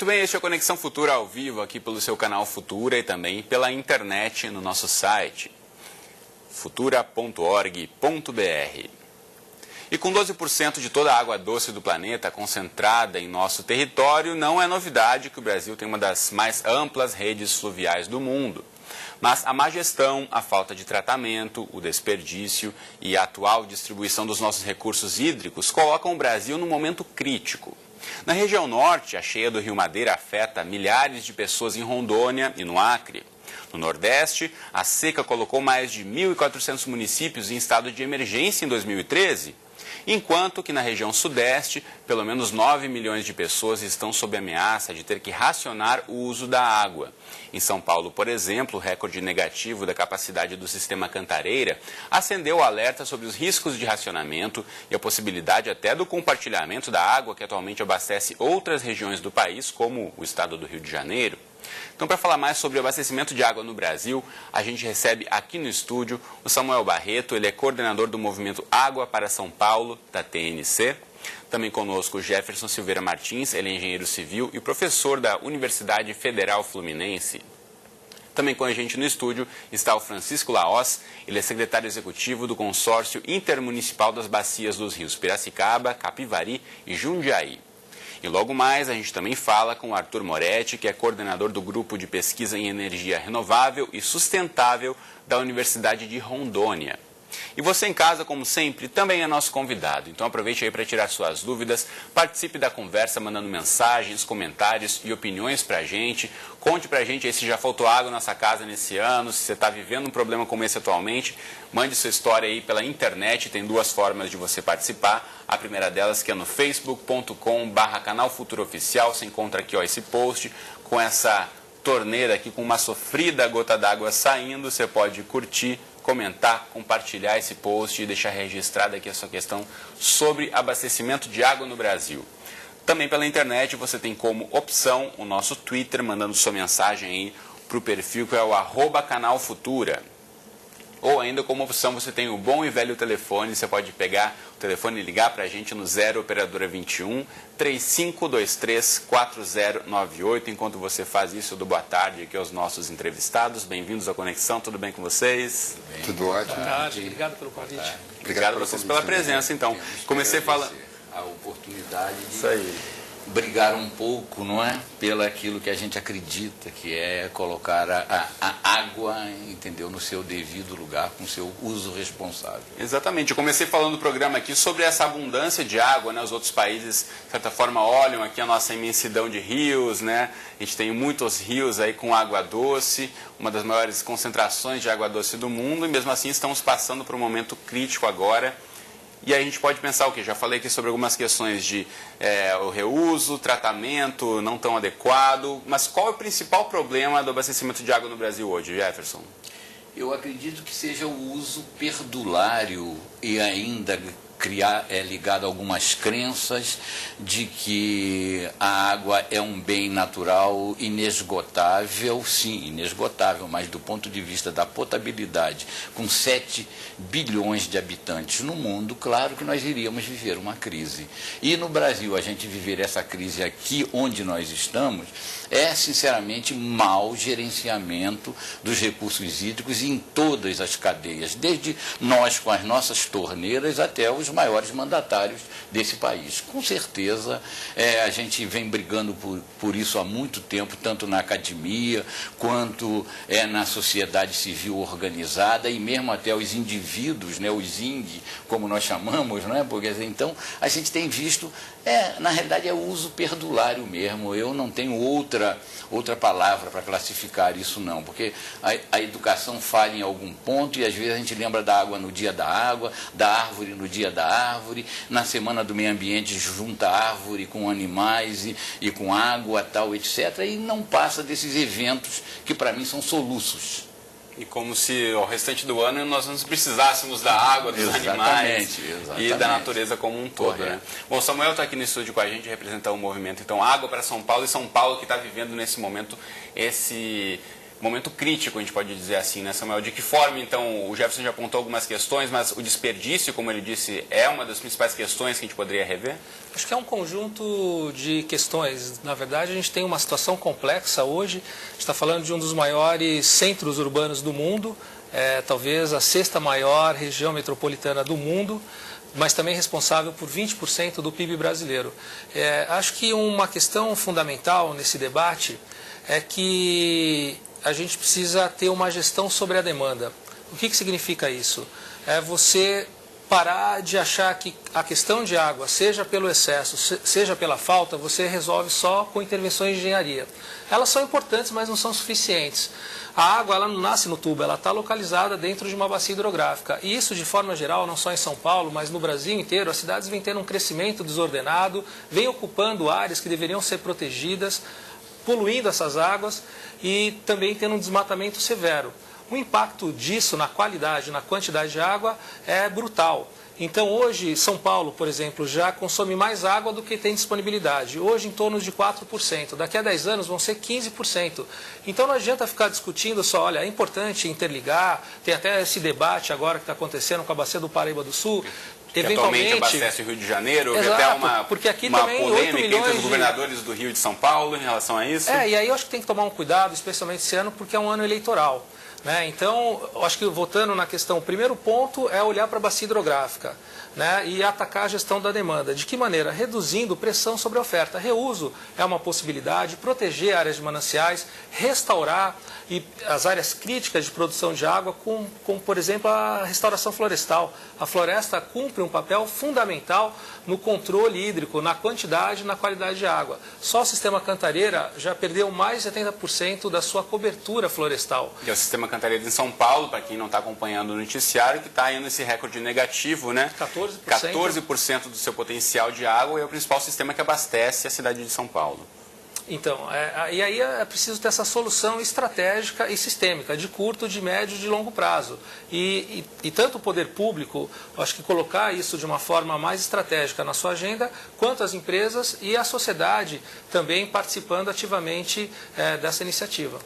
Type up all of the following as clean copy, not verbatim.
Muito bem, este é a Conexão Futura ao vivo aqui pelo seu canal Futura e também pela internet no nosso site futura.org.br. E com 12% de toda a água doce do planeta concentrada em nosso território, não é novidade que o Brasil tem uma das mais amplas redes fluviais do mundo. Mas a má gestão, a falta de tratamento, o desperdício e a atual distribuição dos nossos recursos hídricos colocam o Brasil num momento crítico. Na região norte, a cheia do Rio Madeira afeta milhares de pessoas em Rondônia e no Acre. No Nordeste, a seca colocou mais de 1.400 municípios em estado de emergência em 2013, enquanto que na região Sudeste, pelo menos 9 milhões de pessoas estão sob ameaça de ter que racionar o uso da água. Em São Paulo, por exemplo, o recorde negativo da capacidade do sistema Cantareira acendeu o alerta sobre os riscos de racionamento e a possibilidade até do compartilhamento da água que atualmente abastece outras regiões do país, como o estado do Rio de Janeiro. Então, para falar mais sobre o abastecimento de água no Brasil, a gente recebe aqui no estúdio o Samuel Barreto, ele é coordenador do movimento Água para São Paulo, da TNC. Também conosco o Jefferson Silveira Martins, ele é engenheiro civil e professor da Universidade Federal Fluminense. Também com a gente no estúdio está o Francisco Laós, ele é secretário executivo do Consórcio Intermunicipal das Bacias dos Rios Piracicaba, Capivari e Jundiaí. E logo mais a gente também fala com o Arthur Moretti, que é coordenador do Grupo de Pesquisa em Energia Renovável e Sustentável da Universidade de Rondônia. E você em casa, como sempre, também é nosso convidado. Então aproveite aí para tirar suas dúvidas, participe da conversa mandando mensagens, comentários e opiniões para a gente. Conte para a gente aí se já faltou água na nossa casa nesse ano, se você está vivendo um problema como esse atualmente. Mande sua história aí pela internet, tem duas formas de você participar. A primeira delas que é no facebook.com/canal Futuro Oficial. Você encontra aqui esse post com essa torneira aqui com uma sofrida gota d'água saindo. Você pode curtir, comentar, compartilhar esse post e deixar registrada aqui a sua questão sobre abastecimento de água no Brasil. Também pela internet você tem como opção o nosso Twitter, mandando sua mensagem aí para o perfil que é o @canalfutura. Ou ainda como opção você tem o bom e velho telefone, você pode pegar o telefone e ligar para a gente no 0 operadora 21 3523 4098. Enquanto você faz isso, eu dou boa tarde aqui aos nossos entrevistados. Bem-vindos à Conexão, tudo bem com vocês? Tudo bem. Tudo ótimo. Boa tarde, obrigado pelo convite. Obrigado a vocês pela presença, então. Comecei falando a oportunidade de isso aí. brigar um pouco, não é? Pelo aquilo que a gente acredita, que é colocar a água, entendeu, no seu devido lugar, com seu uso responsável. Exatamente. Eu comecei falando no programa aqui sobre essa abundância de água, né? Os outros países, de certa forma, olham aqui a nossa imensidão de rios, né? A gente tem muitos rios aí com água doce, uma das maiores concentrações de água doce do mundo, e mesmo assim estamos passando por um momento crítico agora. E aí a gente pode pensar o quê? Já falei aqui sobre algumas questões de o reuso, tratamento não tão adequado, mas qual é o principal problema do abastecimento de água no Brasil hoje, Jefferson? Eu acredito que seja o uso perdulário e ainda ligado a algumas crenças de que a água é um bem natural inesgotável, sim, inesgotável, mas do ponto de vista da potabilidade, com 7 bilhões de habitantes no mundo, claro que nós iríamos viver uma crise. E no Brasil, a gente viver essa crise aqui onde nós estamos, é sinceramente mau gerenciamento dos recursos hídricos em todas as cadeias, desde nós com as nossas torneiras até os maiores mandatários desse país. Com certeza, a gente vem brigando por isso há muito tempo, tanto na academia, quanto na sociedade civil organizada, e mesmo até os indivíduos, né, os ING, como nós chamamos, né, porque então a gente tem visto, na realidade é o uso perdulário mesmo. Eu não tenho outra palavra para classificar isso não, porque a educação falha em algum ponto e às vezes a gente lembra da água no dia da água, da árvore no dia da árvore, na semana do meio ambiente junta árvore com animais e com água, tal, etc. E não passa desses eventos que para mim são soluços. E como se ao restante do ano nós não precisássemos da água, dos animais e da natureza como um todo. Né? Bom, o Samuel está aqui no estúdio com a gente, representando o movimento, então, Água para São Paulo, e São Paulo que está vivendo nesse momento momento crítico, a gente pode dizer assim, né, Samuel? De que forma, então, o Jefferson já apontou algumas questões, mas o desperdício, como ele disse, é uma das principais questões que a gente poderia rever? Acho que é um conjunto de questões. Na verdade, a gente tem uma situação complexa hoje. A gente está falando de um dos maiores centros urbanos do mundo, talvez a sexta maior região metropolitana do mundo, mas também responsável por 20% do PIB brasileiro. Acho que uma questão fundamental nesse debate é que a gente precisa ter uma gestão sobre a demanda. O que significa isso? É você parar de achar que a questão de água, seja pelo excesso, seja pela falta, você resolve só com intervenções de engenharia. Elas são importantes, mas não são suficientes. A água ela não nasce no tubo, ela está localizada dentro de uma bacia hidrográfica. E isso, de forma geral, não só em São Paulo, mas no Brasil inteiro, as cidades vêm tendo um crescimento desordenado, vêm ocupando áreas que deveriam ser protegidas, poluindo essas águas e também tendo um desmatamento severo. O impacto disso na qualidade, na quantidade de água é brutal. Então hoje, São Paulo, por exemplo, já consome mais água do que tem disponibilidade. Hoje em torno de 4%. Daqui a 10 anos vão ser 15%. Então não adianta ficar discutindo só, olha, é importante interligar, tem até esse debate agora que está acontecendo com a Bacia do Paraíba do Sul. Que atualmente abastece o Rio de Janeiro, exato, até uma, porque aqui uma também polêmica entre os governadores do Rio e de São Paulo em relação a isso. E aí eu acho que tem que tomar um cuidado, especialmente esse ano, porque é um ano eleitoral. Então, eu acho que voltando na questão, o primeiro ponto é olhar para a bacia hidrográfica, e atacar a gestão da demanda. De que maneira? Reduzindo pressão sobre a oferta. Reuso é uma possibilidade, proteger áreas de mananciais, restaurar as áreas críticas de produção de água, como por exemplo, a restauração florestal. A floresta cumpre um papel fundamental no controle hídrico, na quantidade e na qualidade de água. Só o sistema Cantareira já perdeu mais de 70% da sua cobertura florestal. E é o sistema Cantareira em São Paulo, para quem não está acompanhando o noticiário, que está indo nesse recorde negativo, né? 14% do seu potencial de água e é o principal sistema que abastece a cidade de São Paulo. Então, e aí é preciso ter essa solução estratégica e sistêmica, de curto, de médio e de longo prazo. E tanto o poder público, acho que colocar isso de uma forma mais estratégica na sua agenda, quanto as empresas e a sociedade também participando ativamente dessa iniciativa.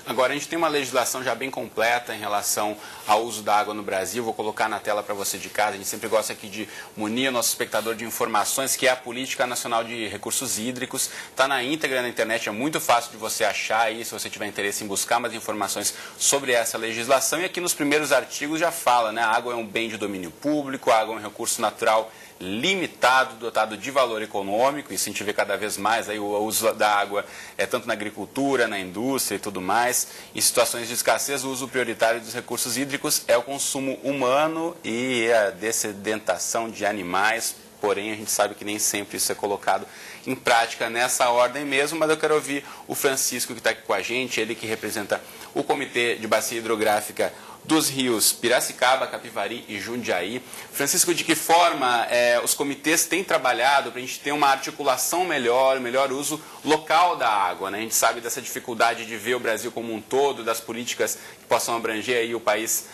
Agora, a gente tem uma legislação já bem completa em relação ao uso da água no Brasil. Vou colocar na tela para você de casa. A gente sempre gosta aqui de munir o nosso espectador de informações, que é a Política Nacional de Recursos Hídricos. Está na íntegra na internet, é muito fácil de você achar aí, se você tiver interesse em buscar mais informações sobre essa legislação. E aqui nos primeiros artigos já fala, né? A água é um bem de domínio público, a água é um recurso natural limitado, dotado de valor econômico. Isso a gente vê cada vez mais, aí o uso da água tanto na agricultura, na indústria e tudo mais. Em situações de escassez, o uso prioritário dos recursos hídricos é o consumo humano e a dessedentação de animais, porém a gente sabe que nem sempre isso é colocado em prática nessa ordem mesmo, mas eu quero ouvir o Francisco que está aqui com a gente, ele que representa o Comitê de Bacia Hidrográfica dos rios Piracicaba, Capivari e Jundiaí. Francisco, de que forma os comitês têm trabalhado para a gente ter uma articulação melhor, melhor uso local da água, né? A gente sabe dessa dificuldade de ver o Brasil como um todo, das políticas que possam abranger aí o país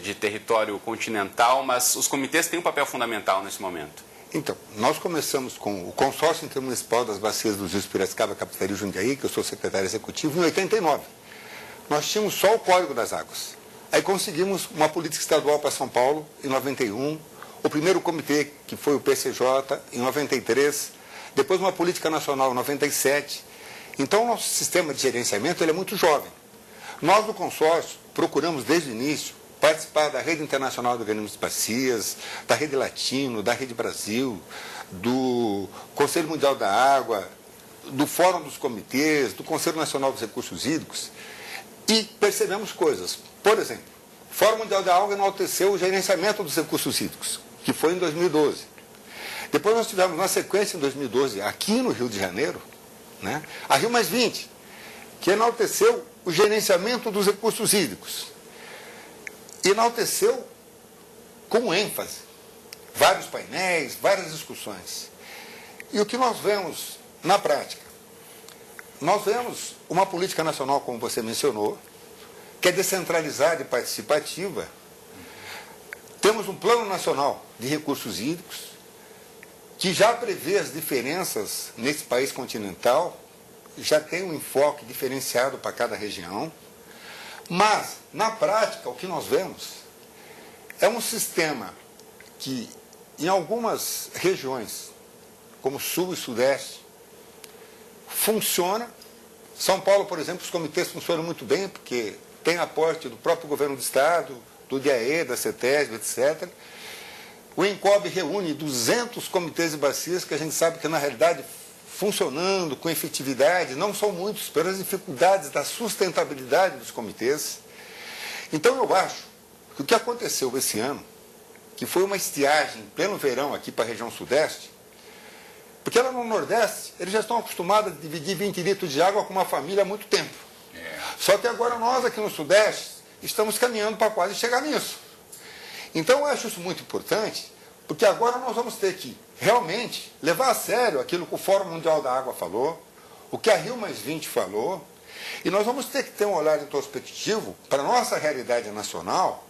de território continental, mas os comitês têm um papel fundamental nesse momento. Então, nós começamos com o Consórcio Intermunicipal das Bacias dos Rios Piracicaba, Capivari e Jundiaí, que eu sou secretário executivo, em 89. Nós tínhamos só o Código das Águas. Aí conseguimos uma política estadual para São Paulo, em 91, o primeiro comitê, que foi o PCJ, em 93, depois uma política nacional, em 97. Então, o nosso sistema de gerenciamento ele é muito jovem. Nós, do consórcio, procuramos, desde o início, participar da Rede Internacional de Organismos de Bacias, da Rede Latino, da Rede Brasil, do Conselho Mundial da Água, do Fórum dos Comitês, do Conselho Nacional dos Recursos Hídricos, e percebemos coisas. Por exemplo, o Fórum Mundial da Água enalteceu o gerenciamento dos recursos hídricos, que foi em 2012. Depois nós tivemos, na sequência, em 2012, aqui no Rio de Janeiro, a Rio Mais 20, que enalteceu o gerenciamento dos recursos hídricos. Enalteceu com ênfase. Vários painéis, várias discussões. E o que nós vemos na prática? Nós vemos uma política nacional, como você mencionou, que é descentralizada e participativa. Temos um Plano Nacional de Recursos Hídricos, que já prevê as diferenças nesse país continental, já tem um enfoque diferenciado para cada região. Mas, na prática, o que nós vemos é um sistema que, em algumas regiões, como Sul e Sudeste, funciona. São Paulo, por exemplo, os comitês funcionam muito bem, porque tem aporte do próprio governo do Estado, do DAE, da CETESB, etc. O INCOB reúne 200 comitês de bacias, que a gente sabe que, na realidade, funcionando com efetividade, não são muitos, pelas dificuldades da sustentabilidade dos comitês. Então, eu acho que o que aconteceu esse ano, que foi uma estiagem em pleno verão aqui para a região Sudeste, porque lá no Nordeste, eles já estão acostumados a dividir 20 litros de água com uma família há muito tempo. Só que agora nós aqui no Sudeste estamos caminhando para quase chegar nisso. Então eu acho isso muito importante, porque agora nós vamos ter que realmente levar a sério aquilo que o Fórum Mundial da Água falou, o que a Rio+20 falou, e nós vamos ter que ter um olhar introspectivo para a nossa realidade nacional,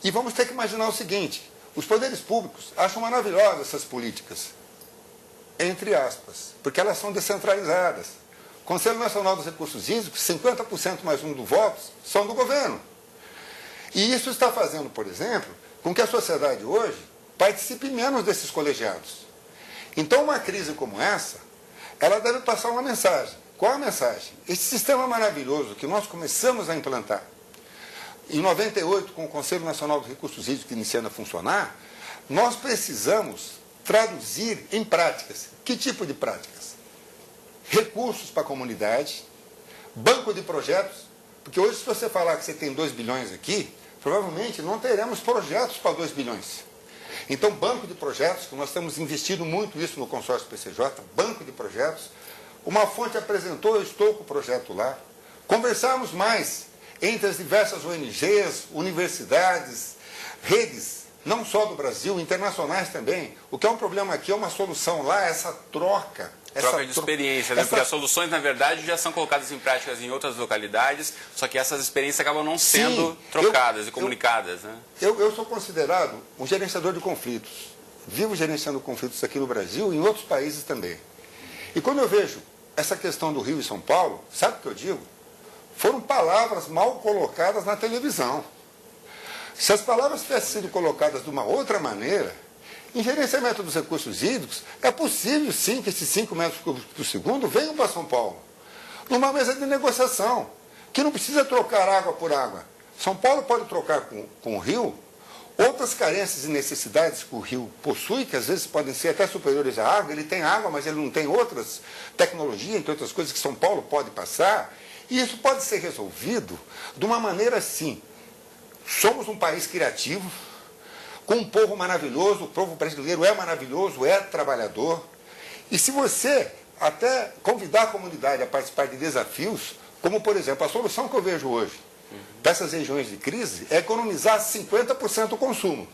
e vamos ter que imaginar o seguinte: os poderes públicos acham maravilhosas essas políticas, entre aspas, porque elas são descentralizadas. O Conselho Nacional dos Recursos Hídricos, 50% mais um dos votos são do governo. E isso está fazendo, por exemplo, com que a sociedade hoje participe menos desses colegiados. Então, uma crise como essa, ela deve passar uma mensagem. Qual a mensagem? Esse sistema maravilhoso que nós começamos a implantar em 98, com o Conselho Nacional dos Recursos Hídricos iniciando a funcionar, nós precisamos traduzir em práticas. Que tipo de práticas? Recursos para a comunidade, banco de projetos, porque hoje, se você falar que você tem 2 bilhões aqui, provavelmente não teremos projetos para 2 bilhões. Então, banco de projetos, que nós temos investido muito isso no consórcio PCJ, banco de projetos. Uma fonte apresentou, eu estou com o projeto lá. Conversarmos mais entre as diversas ONGs, universidades, redes, não só do Brasil, internacionais também. O que é um problema aqui é uma solução lá, essa troca. Troca de experiência, né? Porque as soluções, na verdade, já são colocadas em práticas em outras localidades, só que essas experiências acabam não sendo trocadas e comunicadas. Né? Eu sou considerado um gerenciador de conflitos. Vivo gerenciando conflitos aqui no Brasil e em outros países também. E quando eu vejo essa questão do Rio e São Paulo, sabe o que eu digo? Foram palavras mal colocadas na televisão. Se as palavras tivessem sido colocadas de uma outra maneira, em gerenciamento dos recursos hídricos, é possível sim que esses 5 metros cúbicos por segundo venham para São Paulo, numa mesa de negociação, que não precisa trocar água por água. São Paulo pode trocar com o Rio outras carências e necessidades que o Rio possui, que às vezes podem ser até superiores à água. Ele tem água, mas ele não tem outras tecnologias, entre outras coisas que São Paulo pode passar. E isso pode ser resolvido de uma maneira assim. Somos um país criativo, com um povo maravilhoso, o povo brasileiro é maravilhoso, é trabalhador. E se você até convidar a comunidade a participar de desafios, como, por exemplo, a solução que eu vejo hoje para essas regiões de crise é economizar 50% do consumo.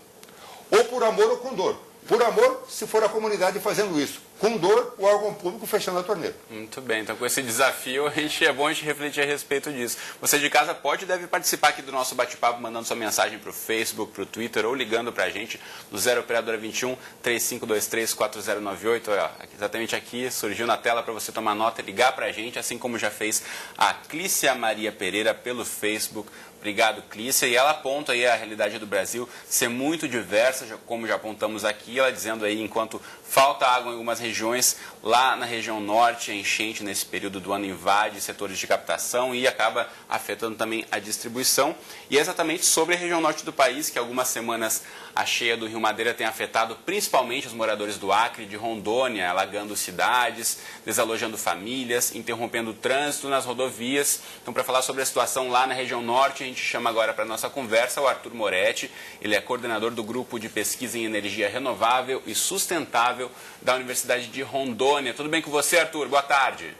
Ou por amor ou com dor. Por amor, se for a comunidade fazendo isso. Com dor, o órgão público fechando a torneira. Muito bem, então com esse desafio é bom a gente refletir a respeito disso. Você de casa pode e deve participar aqui do nosso bate-papo, mandando sua mensagem para o Facebook, para o Twitter ou ligando para a gente no 0 Operadora 21 3523 4098. Exatamente aqui, surgiu na tela para você tomar nota e ligar para a gente, assim como já fez a Clícia Maria Pereira pelo Facebook. Obrigado, Clícia. E ela aponta aí a realidade do Brasil ser muito diversa, como já apontamos aqui, ela dizendo aí, enquanto falta água em algumas regiões, lá na região norte, a enchente nesse período do ano invade setores de captação e acaba afetando também a distribuição. E é exatamente sobre a região norte do país que algumas semanas a cheia do Rio Madeira tem afetado principalmente os moradores do Acre, de Rondônia, alagando cidades, desalojando famílias, interrompendo o trânsito nas rodovias. Então, para falar sobre a situação lá na região norte, a gente chama agora para a nossa conversa o Arthur Moretti. Ele é coordenador do Grupo de Pesquisa em Energia Renovável e Sustentável da Universidade de Rondônia. Tudo bem com você, Arthur? Boa tarde.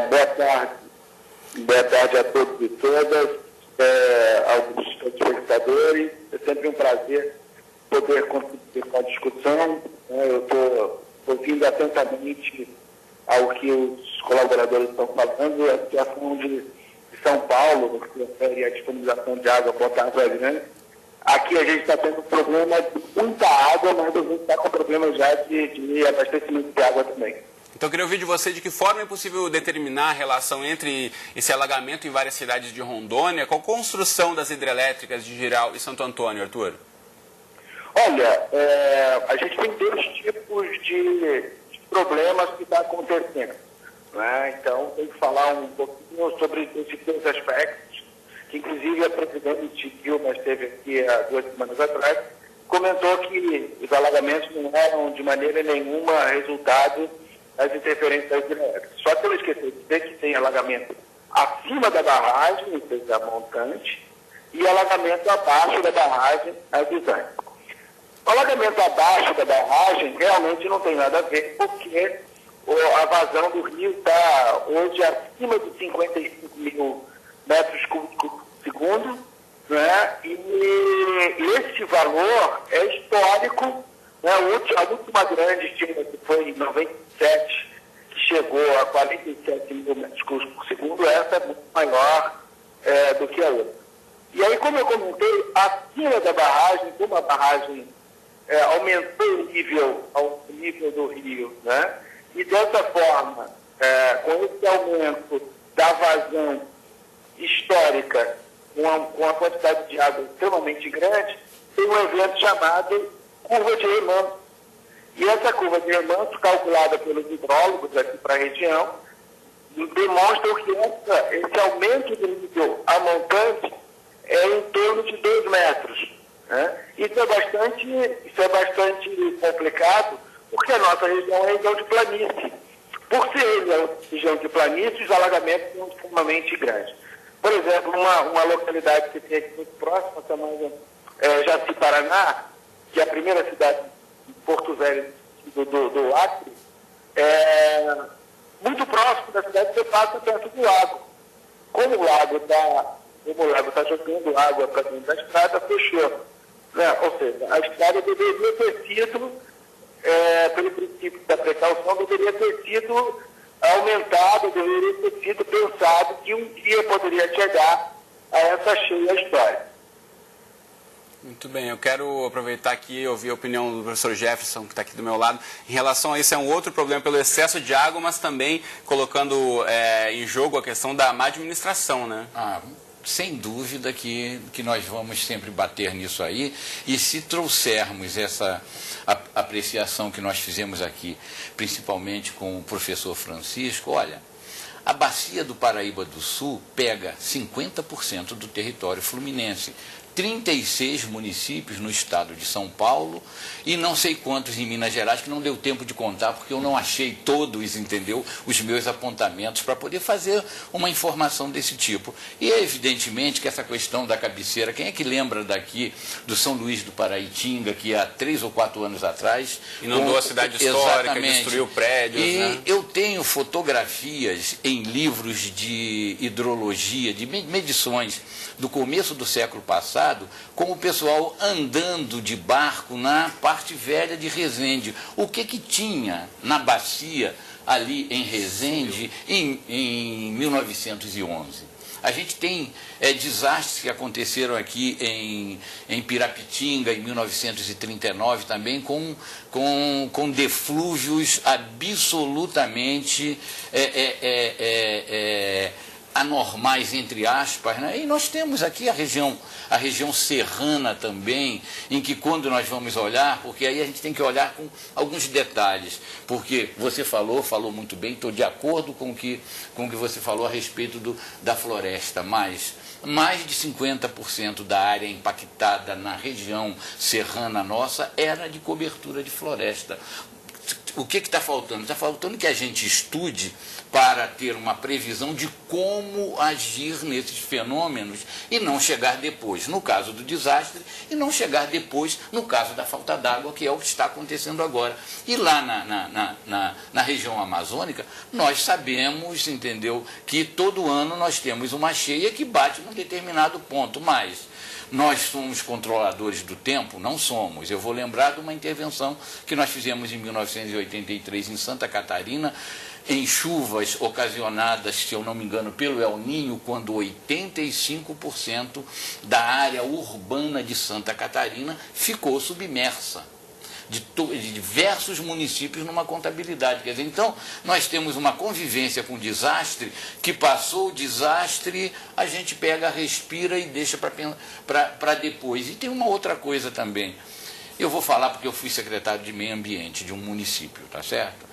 Boa tarde. Boa tarde a todos e todas, aos espectadores. É sempre um prazer poder contribuir com a discussão. Eu estou ouvindo atentamente ao que os colaboradores estão falando. A situação de São Paulo, no que se refere à disponibilização de água potável é grande. Aqui a gente está tendo problema de muita água, mas a gente está com problema já de abastecimento de água também. Então eu queria ouvir de você de que forma é possível determinar a relação entre esse alagamento em várias cidades de Rondônia com a construção das hidrelétricas de Jirau e Santo Antônio, Arthur? Olha, a gente tem dois tipos de problemas que está acontecendo, né? Então, tem que falar um pouquinho sobre esses dois aspectos, que inclusive a presidente Dilma esteve aqui há 2 semanas atrás, comentou que os alagamentos não eram de maneira nenhuma resultado das interferências hidrelétricas. Só que ela esqueceu de dizer que tem alagamento acima da barragem, ou seja, montante, e alagamento abaixo da barragem, avisante. O alagamento abaixo da barragem realmente não tem nada a ver, porque a vazão do rio está hoje acima de 55 mil metros cúbicos por segundo, né? E esse valor é histórico, né? A última grande estima, que foi em 97, que chegou a 47 mil metros cúbicos por segundo, essa é muito maior do que a outra. E aí, como eu comentei, acima da barragem, como a barragem aumentou o nível do rio, né? E dessa forma, com esse aumento da vazão histórica, com a quantidade de água extremamente grande, tem um evento chamado curva de remanso. E essa curva de remanso, calculada pelos hidrólogos aqui para a região, demonstra que esse aumento do nível a montante é em torno de 2 metros. Né? Isso é bastante complicado, porque a nossa região é região de planície. Por ser região de planície, os alagamentos são extremamente grandes. Por exemplo, uma localidade que tem aqui muito próxima, chamada Jaci, Paraná, que é a primeira cidade de Porto Velho do Acre, muito próximo da cidade, você passa perto do lago. Como o lago está jogando água para dentro da estrada, fechou. Né? Ou seja, a estrada deveria ter sido, pelo princípio da precaução, deveria ter sido aumentada, deveria ter sido pensado que um dia poderia chegar a essa cheia histórica. Muito bem, eu quero aproveitar aqui e ouvir a opinião do professor Jefferson, que está aqui do meu lado. Em relação a isso, é um outro problema pelo excesso de água, mas também colocando em jogo a questão da má administração, né? Sem dúvida que nós vamos sempre bater nisso aí, e se trouxermos essa apreciação que nós fizemos aqui, principalmente com o professor Francisco, olha, a bacia do Paraíba do Sul pega 50% do território fluminense. 36 municípios no estado de São Paulo e não sei quantos em Minas Gerais, que não deu tempo de contar, porque eu não achei todos, entendeu, os meus apontamentos para poder fazer uma informação desse tipo. E é evidentemente que essa questão da cabeceira, quem é que lembra daqui do São Luís do Paraitinga, que há 3 ou 4 anos atrás... Inundou a cidade histórica, destruiu prédios, e né? Eu tenho fotografias em livros de hidrologia, de medições do começo do século passado, com o pessoal andando de barco na parte velha de Resende. O que tinha na bacia ali em Resende em 1911? A gente tem desastres que aconteceram aqui em Pirapitinga, em 1939, também, com deflúvios absolutamente anormais, entre aspas, né? E nós temos aqui a região serrana também, em que quando nós vamos olhar, porque aí a gente tem que olhar com alguns detalhes, porque você falou muito bem, estou de acordo com o que você falou a respeito da floresta, mas mais de 50% da área impactada na região serrana nossa era de cobertura de floresta. O que está faltando? Está faltando que a gente estude para ter uma previsão de como agir nesses fenômenos e não chegar depois, no caso do desastre, e não chegar depois no caso da falta d'água, que é o que está acontecendo agora. E lá na região amazônica, nós sabemos, entendeu, que todo ano nós temos uma cheia que bate num determinado ponto, mas nós somos controladores do tempo? Não somos. Eu vou lembrar de uma intervenção que nós fizemos em 1983 em Santa Catarina, em chuvas ocasionadas, se eu não me engano, pelo El Niño, quando 85% da área urbana de Santa Catarina ficou submersa. de diversos municípios numa contabilidade. Quer dizer, então, nós temos uma convivência com o desastre, que passou o desastre, a gente pega, respira e deixa para depois. E tem uma outra coisa também. Eu vou falar porque eu fui secretário de Meio Ambiente de um município, tá certo?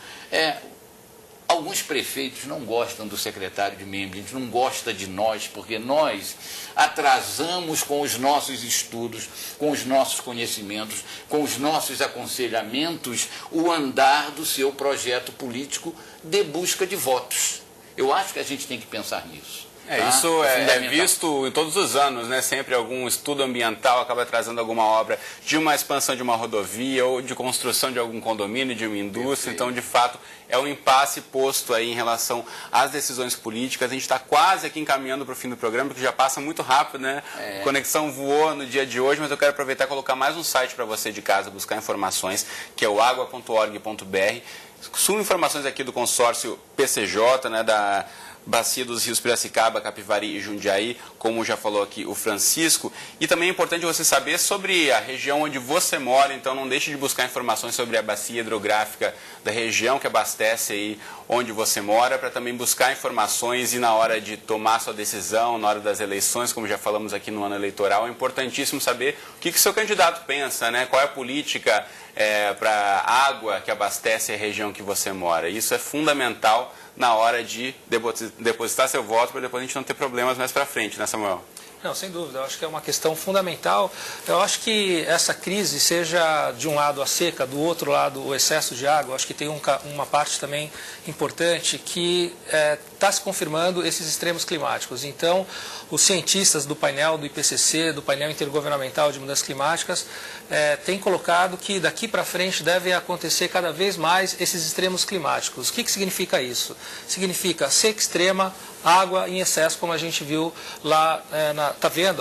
Alguns prefeitos não gostam do secretário de Meio Ambiente, não gostam de nós, porque nós atrasamos com os nossos estudos, com os nossos conhecimentos, com os nossos aconselhamentos, o andar do seu projeto político de busca de votos. Eu acho que a gente tem que pensar nisso. Isso é visto em todos os anos, né? Sempre algum estudo ambiental acaba trazendo alguma obra de uma expansão de uma rodovia ou de construção de algum condomínio, de uma indústria. Então, de fato, é um impasse posto aí em relação às decisões políticas. A gente está quase aqui encaminhando para o fim do programa, porque já passa muito rápido, né? Conexão voou no dia de hoje, mas eu quero aproveitar e colocar mais um site para você de casa buscar informações, que é o agua.org.br. São informações aqui do consórcio PCJ, né? Da Bacia dos Rios Piracicaba, Capivari e Jundiaí, como já falou aqui o Francisco. E também é importante você saber sobre a região onde você mora, então não deixe de buscar informações sobre a bacia hidrográfica da região que abastece aí onde você mora, para também buscar informações e na hora de tomar sua decisão, na hora das eleições, como já falamos aqui no ano eleitoral, é importantíssimo saber o que o seu candidato pensa, né? Qual é a política para a água que abastece a região que você mora. Isso é fundamental na hora de depositar seu voto, para depois a gente não ter problemas mais para frente, né, Samuel? Não, sem dúvida, eu acho que é uma questão fundamental. Eu acho que essa crise, seja de um lado a seca, do outro lado o excesso de água, eu acho que tem uma parte também importante que está se confirmando esses extremos climáticos. Então, os cientistas do painel do IPCC, do painel intergovernamental de mudanças climáticas, têm colocado que daqui para frente devem acontecer cada vez mais esses extremos climáticos. O que significa isso? Significa seca extrema, água em excesso, como a gente viu lá,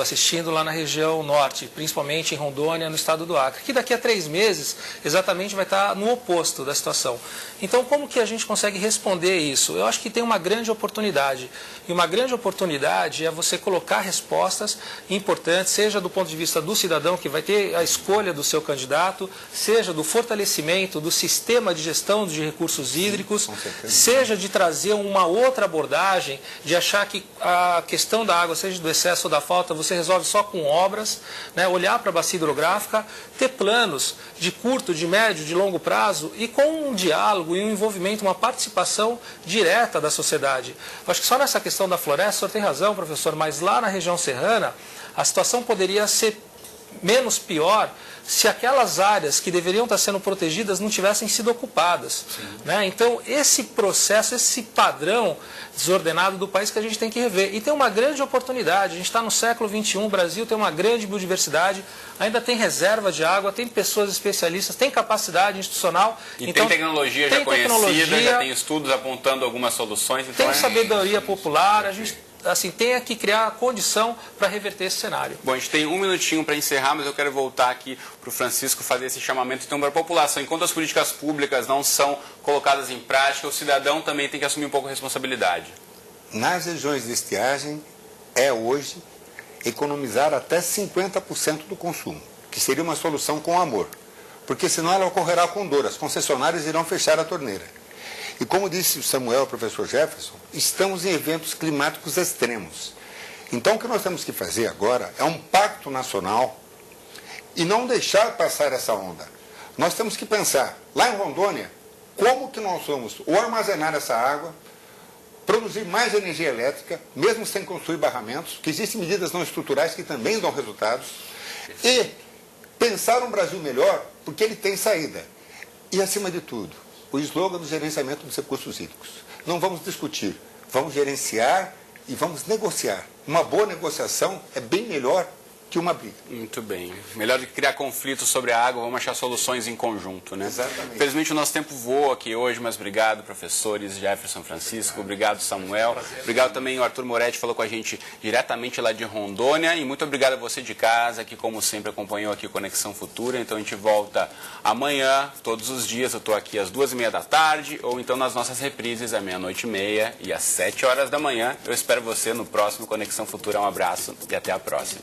assistindo lá na região norte, principalmente em Rondônia, no estado do Acre, que daqui a 3 meses exatamente vai estar no oposto da situação. Então, como que a gente consegue responder isso? Eu acho que tem uma grande oportunidade, e uma grande oportunidade é você colocar respostas importantes, seja do ponto de vista do cidadão, que vai ter a escolha do seu candidato, seja do fortalecimento do sistema de gestão de recursos hídricos, seja de trazer uma outra abordagem, de achar que a questão da água, seja do excesso ou da falta, você resolve só com obras, né? Olhar para a bacia hidrográfica, ter planos de curto, de médio, de longo prazo e com um diálogo e um envolvimento, uma participação direta da sociedade. Eu acho que só nessa questão da floresta, o senhor tem razão, professor, mas lá na região serrana, a situação poderia ser menos pior se aquelas áreas que deveriam estar sendo protegidas não tivessem sido ocupadas, né? Então, esse processo, esse padrão desordenado do país que a gente tem que rever. E tem uma grande oportunidade. A gente está no século XXI, o Brasil tem uma grande biodiversidade, ainda tem reserva de água, tem pessoas especialistas, tem capacidade institucional. E então, tem tecnologia já conhecida, já tem estudos apontando algumas soluções. Então tem sabedoria popular, a gente tem que criar a condição para reverter esse cenário. Bom, a gente tem 1 minutinho para encerrar, mas eu quero voltar aqui para o Francisco fazer esse chamamento então para a população. Enquanto as políticas públicas não são colocadas em prática, o cidadão também tem que assumir um pouco a responsabilidade. Nas regiões de estiagem, hoje economizar até 50% do consumo, que seria uma solução com amor, porque senão ela ocorrerá com dor, as concessionárias irão fechar a torneira. E como disse o Samuel, o professor Jefferson, estamos em eventos climáticos extremos. Então, o que nós temos que fazer agora é um pacto nacional e não deixar passar essa onda. Nós temos que pensar, lá em Rondônia, como que nós vamos ou armazenar essa água, produzir mais energia elétrica, mesmo sem construir barramentos, que existem medidas não estruturais que também dão resultados, e pensar um Brasil melhor, porque ele tem saída. E, acima de tudo, o slogan do gerenciamento dos recursos hídricos. Não vamos discutir, vamos gerenciar e vamos negociar. Uma boa negociação é bem melhor que uma briga. Muito bem. Melhor do que criar conflitos sobre a água, vamos achar soluções em conjunto, né? Exatamente. Infelizmente o nosso tempo voa aqui hoje, mas obrigado, professores Jefferson, Francisco, obrigado, Samuel. Obrigado também, o Arthur Moretti falou com a gente diretamente lá de Rondônia. E muito obrigado a você de casa, que como sempre acompanhou aqui Conexão Futura. Então a gente volta amanhã, todos os dias. Eu estou aqui às 2h30 da tarde, ou então nas nossas reprises, à 00:30 e às 7 horas da manhã. Eu espero você no próximo Conexão Futura. Um abraço e até a próxima.